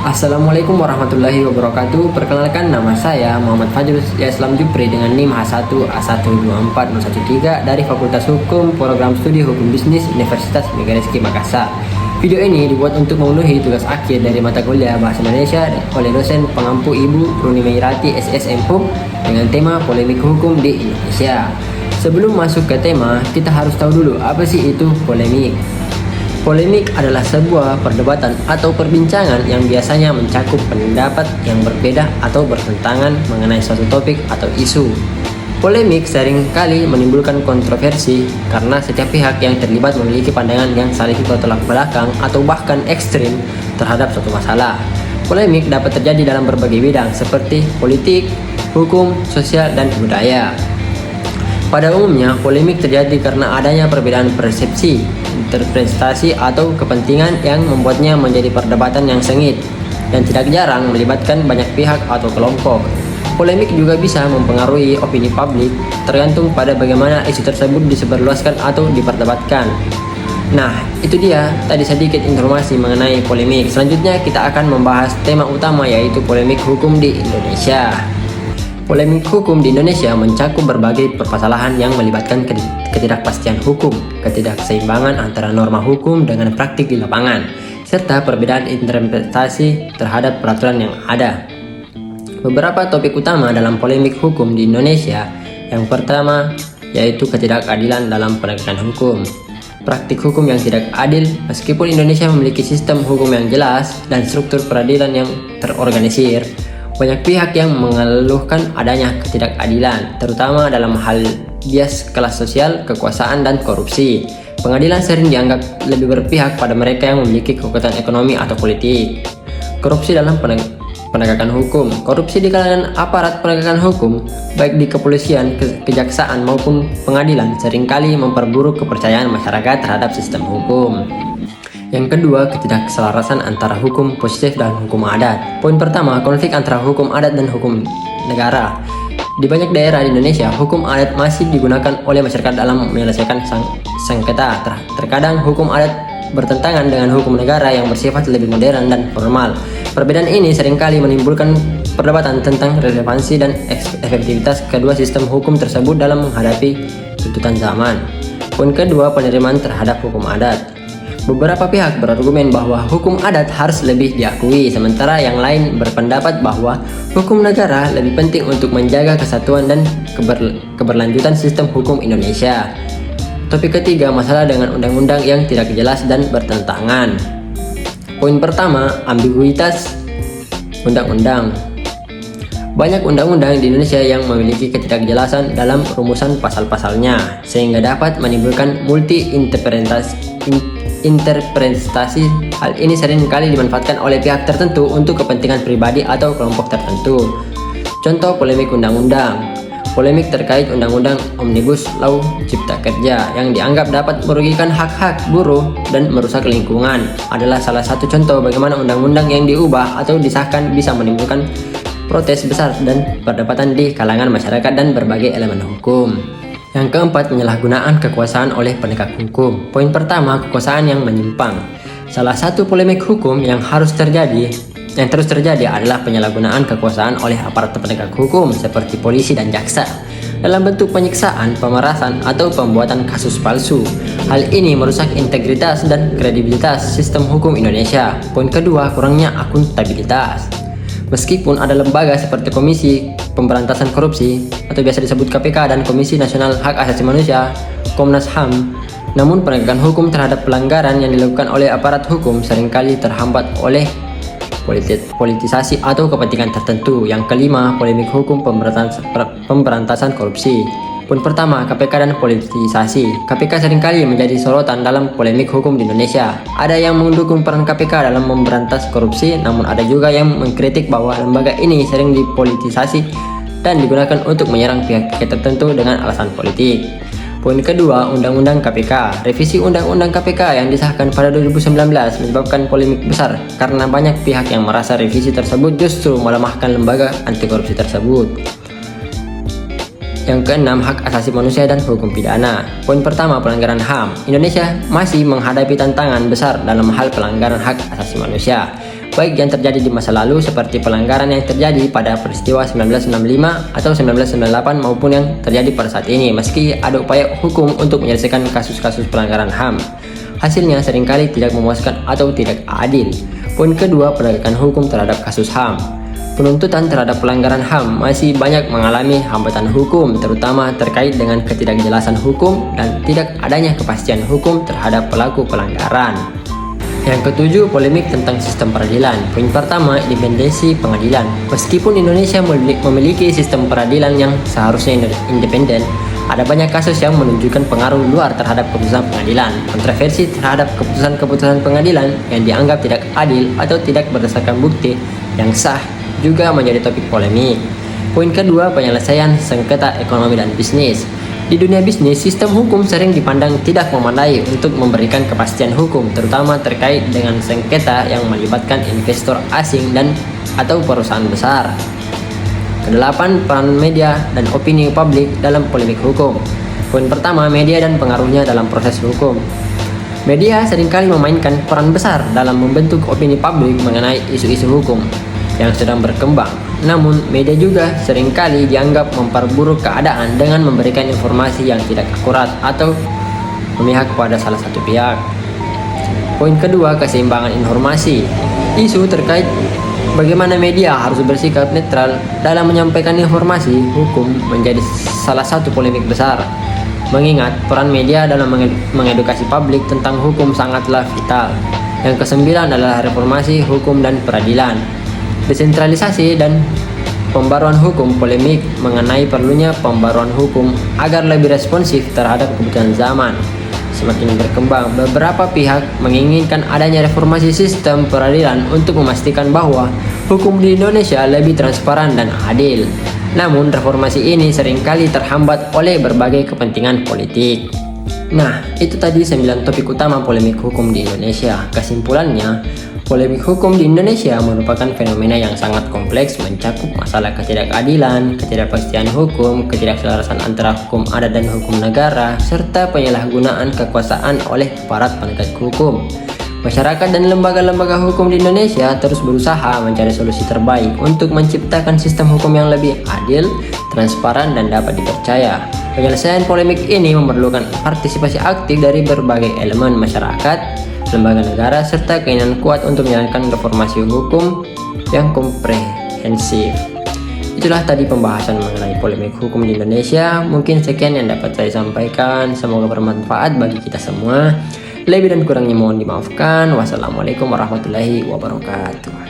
Assalamualaikum warahmatullahi wabarakatuh. Perkenalkan, nama saya Muhammad Fajrul Islam Jupri dengan NIM H1A124013 dari Fakultas Hukum Program Studi Hukum Bisnis Universitas Megariski Makassar. Video ini dibuat untuk memenuhi tugas akhir dari mata kuliah Bahasa Indonesia oleh dosen pengampu Ibu Runi Meirati SSM Hub dengan tema polemik hukum di Indonesia. Sebelum masuk ke tema, kita harus tahu dulu apa sih itu polemik. Polemik adalah sebuah perdebatan atau perbincangan yang biasanya mencakup pendapat yang berbeda atau bertentangan mengenai suatu topik atau isu. Polemik seringkali menimbulkan kontroversi karena setiap pihak yang terlibat memiliki pandangan yang saling bertolak belakang atau bahkan ekstrim terhadap suatu masalah. Polemik dapat terjadi dalam berbagai bidang seperti politik, hukum, sosial, dan budaya. Pada umumnya, polemik terjadi karena adanya perbedaan persepsi, interpretasi, atau kepentingan yang membuatnya menjadi perdebatan yang sengit dan tidak jarang melibatkan banyak pihak atau kelompok. Polemik juga bisa mempengaruhi opini publik, tergantung pada bagaimana isu tersebut disebarluaskan atau diperdebatkan. Nah, itu dia tadi sedikit informasi mengenai polemik. Selanjutnya kita akan membahas tema utama, yaitu polemik hukum di Indonesia. Polemik hukum di Indonesia mencakup berbagai permasalahan yang melibatkan ketidakpastian hukum, ketidakseimbangan antara norma hukum dengan praktik di lapangan, serta perbedaan interpretasi terhadap peraturan yang ada. Beberapa topik utama dalam polemik hukum di Indonesia. Yang pertama, yaitu ketidakadilan dalam penegakan hukum. Praktik hukum yang tidak adil. Meskipun Indonesia memiliki sistem hukum yang jelas dan struktur peradilan yang terorganisir, banyak pihak yang mengeluhkan adanya ketidakadilan, terutama dalam hal bias kelas sosial, kekuasaan, dan korupsi. Pengadilan sering dianggap lebih berpihak pada mereka yang memiliki kekuatan ekonomi atau politik. Korupsi dalam penegakan hukum. Korupsi di kalangan aparat penegakan hukum, baik di kepolisian, kejaksaan, maupun pengadilan, seringkali memperburuk kepercayaan masyarakat terhadap sistem hukum. Yang kedua, ketidakselarasan antara hukum positif dan hukum adat. Poin pertama, konflik antara hukum adat dan hukum negara. Di banyak daerah di Indonesia, hukum adat masih digunakan oleh masyarakat dalam menyelesaikan sengketa. Terkadang hukum adat bertentangan dengan hukum negara yang bersifat lebih modern dan formal. Perbedaan ini seringkali menimbulkan perdebatan tentang relevansi dan efektivitas kedua sistem hukum tersebut dalam menghadapi tuntutan zaman. Poin kedua, penerimaan terhadap hukum adat. Beberapa pihak berargumen bahwa hukum adat harus lebih diakui, sementara yang lain berpendapat bahwa hukum negara lebih penting untuk menjaga kesatuan dan keberlanjutan sistem hukum Indonesia. Topik ketiga, masalah dengan undang-undang yang tidak jelas dan bertentangan. Poin pertama, ambiguitas undang-undang. Banyak undang-undang di Indonesia yang memiliki ketidakjelasan dalam rumusan pasal-pasalnya, sehingga dapat menimbulkan multi-interpretasi. Hal ini seringkali dimanfaatkan oleh pihak tertentu untuk kepentingan pribadi atau kelompok tertentu. Contoh polemik undang-undang. Polemik terkait undang-undang Omnibus Law Cipta Kerja yang dianggap dapat merugikan hak-hak buruh dan merusak lingkungan adalah salah satu contoh bagaimana undang-undang yang diubah atau disahkan bisa menimbulkan protes besar dan perdebatan di kalangan masyarakat dan berbagai elemen hukum. Yang keempat, penyalahgunaan kekuasaan oleh penegak hukum. Poin pertama, kekuasaan yang menyimpang. Salah satu polemik hukum yang terus terjadi adalah penyalahgunaan kekuasaan oleh aparat penegak hukum seperti polisi dan jaksa dalam bentuk penyiksaan, pemerasan, atau pembuatan kasus palsu. Hal ini merusak integritas dan kredibilitas sistem hukum Indonesia. Poin kedua, kurangnya akuntabilitas. Meskipun ada lembaga seperti Komisi Pemberantasan Korupsi atau biasa disebut KPK dan Komisi Nasional Hak Asasi Manusia Komnas HAM, namun penegakan hukum terhadap pelanggaran yang dilakukan oleh aparat hukum seringkali terhambat oleh politisasi atau kepentingan tertentu. Yang kelima, polemik hukum pemberantasan korupsi. Poin pertama, KPK dan politisasi. KPK seringkali menjadi sorotan dalam polemik hukum di Indonesia. Ada yang mendukung peran KPK dalam memberantas korupsi, namun ada juga yang mengkritik bahwa lembaga ini sering dipolitisasi dan digunakan untuk menyerang pihak-pihak tertentu dengan alasan politik. Poin kedua, Undang-Undang KPK. Revisi Undang-Undang KPK yang disahkan pada 2019 menyebabkan polemik besar karena banyak pihak yang merasa revisi tersebut justru melemahkan lembaga anti korupsi tersebut. Yang keenam, hak asasi manusia dan hukum pidana. Poin pertama, pelanggaran HAM. Indonesia masih menghadapi tantangan besar dalam hal pelanggaran hak asasi manusia. baik yang terjadi di masa lalu seperti pelanggaran yang terjadi pada peristiwa 1965 atau 1998 maupun yang terjadi pada saat ini, meski ada upaya hukum untuk menyelesaikan kasus-kasus pelanggaran HAM. Hasilnya seringkali tidak memuaskan atau tidak adil. Poin kedua, penegakan hukum terhadap kasus HAM. Penuntutan terhadap pelanggaran HAM masih banyak mengalami hambatan hukum, terutama terkait dengan ketidakjelasan hukum dan tidak adanya kepastian hukum terhadap pelaku pelanggaran. Yang ketujuh, polemik tentang sistem peradilan. Poin pertama, independensi pengadilan. Meskipun Indonesia memiliki sistem peradilan yang seharusnya independen, ada banyak kasus yang menunjukkan pengaruh luar terhadap keputusan pengadilan. Kontroversi terhadap keputusan pengadilan yang dianggap tidak adil atau tidak berdasarkan bukti yang sah juga menjadi topik polemik. Poin kedua, penyelesaian sengketa ekonomi dan bisnis. Di dunia bisnis, sistem hukum sering dipandang tidak memadai untuk memberikan kepastian hukum, terutama terkait dengan sengketa yang melibatkan investor asing dan atau perusahaan besar. Kedelapan, peran media dan opini publik dalam polemik hukum. Poin pertama, media dan pengaruhnya dalam proses hukum. Media seringkali memainkan peran besar dalam membentuk opini publik mengenai isu-isu hukum yang sedang berkembang. Namun, media juga seringkali dianggap memperburuk keadaan dengan memberikan informasi yang tidak akurat atau memihak kepada salah satu pihak. Poin kedua, keseimbangan informasi. Isu terkait bagaimana media harus bersikap netral dalam menyampaikan informasi hukum menjadi salah satu polemik besar. Mengingat peran media dalam mengedukasi publik tentang hukum sangatlah vital. Yang kesembilan adalah reformasi hukum dan peradilan. Desentralisasi dan pembaruan hukum. Polemik mengenai perlunya pembaruan hukum agar lebih responsif terhadap kebutuhan zaman semakin berkembang. Beberapa pihak menginginkan adanya reformasi sistem peradilan untuk memastikan bahwa hukum di Indonesia lebih transparan dan adil. Namun, reformasi ini seringkali terhambat oleh berbagai kepentingan politik. Nah, itu tadi 9 topik utama polemik hukum di Indonesia. Kesimpulannya, polemik hukum di Indonesia merupakan fenomena yang sangat kompleks, mencakup masalah ketidakadilan, ketidakpastian hukum, ketidakselarasan antara hukum adat dan hukum negara, serta penyalahgunaan kekuasaan oleh aparat penegak hukum. Masyarakat dan lembaga-lembaga hukum di Indonesia terus berusaha mencari solusi terbaik untuk menciptakan sistem hukum yang lebih adil, transparan, dan dapat dipercaya. Penyelesaian polemik ini memerlukan partisipasi aktif dari berbagai elemen masyarakat, lembaga negara, serta keinginan kuat untuk menjalankan reformasi hukum yang komprehensif. Itulah tadi pembahasan mengenai polemik hukum di Indonesia. Mungkin sekian yang dapat saya sampaikan. Semoga bermanfaat bagi kita semua. Lebih dan kurangnya mohon dimaafkan. Wassalamualaikum warahmatullahi wabarakatuh.